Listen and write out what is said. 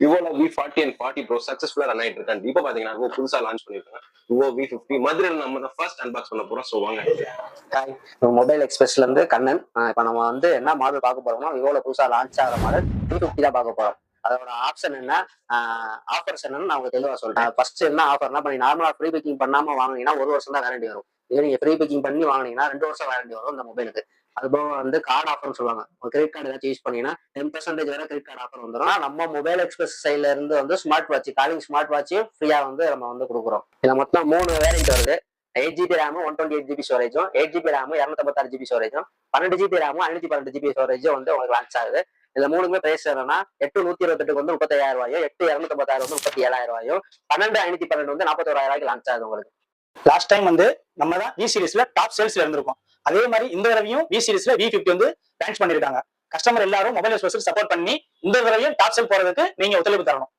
விவோல V40 and 40 bro சக்சஸ்ஃபுல்லா run ஆயிட்டு இருக்காங்க. இப்போ பாத்தீங்கன்னா விவோ புதுசா லான்ச் பண்ணிருக்காங்க. விவோ V50 மதுரையில நம்ம தான் ஃபர்ஸ்ட் அன்பாக்ஸ் பண்ண போறோம். ஸோ வாங்க. ஹாய், மொபைல் எக்ஸ்பிரஸ்ல இருந்து கண்ணன். இப்போ நம்ம வந்து என்ன மாடல் பார்க்க போறோம்னா விவோல புதுசா லான்ச் ஆகிற மாடல் V50 தான் பார்க்க போறோம். அதோட ஆப்ஷன் என்ன, ஆஃபர்ஸ் என்னன்னு நான் உங்களுக்கு தெளிவாக சொல்றேன். ஃபர்ஸ்ட் என்ன ஆஃபர்னா, இப்போ நீ நார்மலா ஃப்ரீ பேக்கிங் பண்ணாம வாங்கினீங்கன்னா 1 வருஷம் தான் வாரண்டி வரும். இதே நீங்க ஃப்ரீ பேக்கிங் பண்ணி வாங்கினீங்கன்னா 2 வருஷம் வாரண்டி வரும் இந்த மொபைலுக்கு. அதுபோக வந்து கார்டு ஆஃபர்னு சொல்லுவாங்க. கிரெடிட் கார்டு ஏதாச்சும் யூஸ் பண்ணீங்கன்னா 10% வரை கிரெடிட் கார்டு ஆஃபர் வந்துடும். நம்ம மொபைல் எக்ஸ்பிரஸ் சைட்ல இருந்து வந்து ஸ்மார்ட் வாட்ச், காலிங் ஸ்மார்ட் வாட்சும் ஃப்ரீயா வந்து நம்ம வந்து கொடுக்குறோம். இதில் மொத்தம் 3 வேரியன்ட் வருது. 8GB RAM 128GB ஸ்டோரேஜும், 8GB RAM 256GB ஸ்டோரேஜும், 12GB RAM 512GB ஸ்டோரேஜும் வந்து உங்களுக்கு லான்ச் ஆகுது. இதுல 3மே பிரைஸ் என்னன்னா 8,128 வந்து 35,000 ரூபாயும், 8,256 வந்து 37,000 ரூபாயும், 12,512 வந்து 41,000 ரூபாய்க்கு லான்ச் ஆகுது உங்களுக்கு. லாஸ்ட் டைம் வந்து நம்ம தான் V சீரிஸ்ல டாப் சேல்ஸ்ல இருந்திருக்கோம். அதே மாதிரி இந்த தடவையும் V சீரிஸ்ல V50 வந்து லான்ச் பண்ணிருக்காங்க. கஸ்டமர் எல்லாரும் மொபைல் எக்ஸ்பிரஸ் சப்போர்ட் பண்ணி இந்த தடவையும் டாப் சேல் போறதுக்கு நீங்க ஒத்துழைப்பு தரணும்.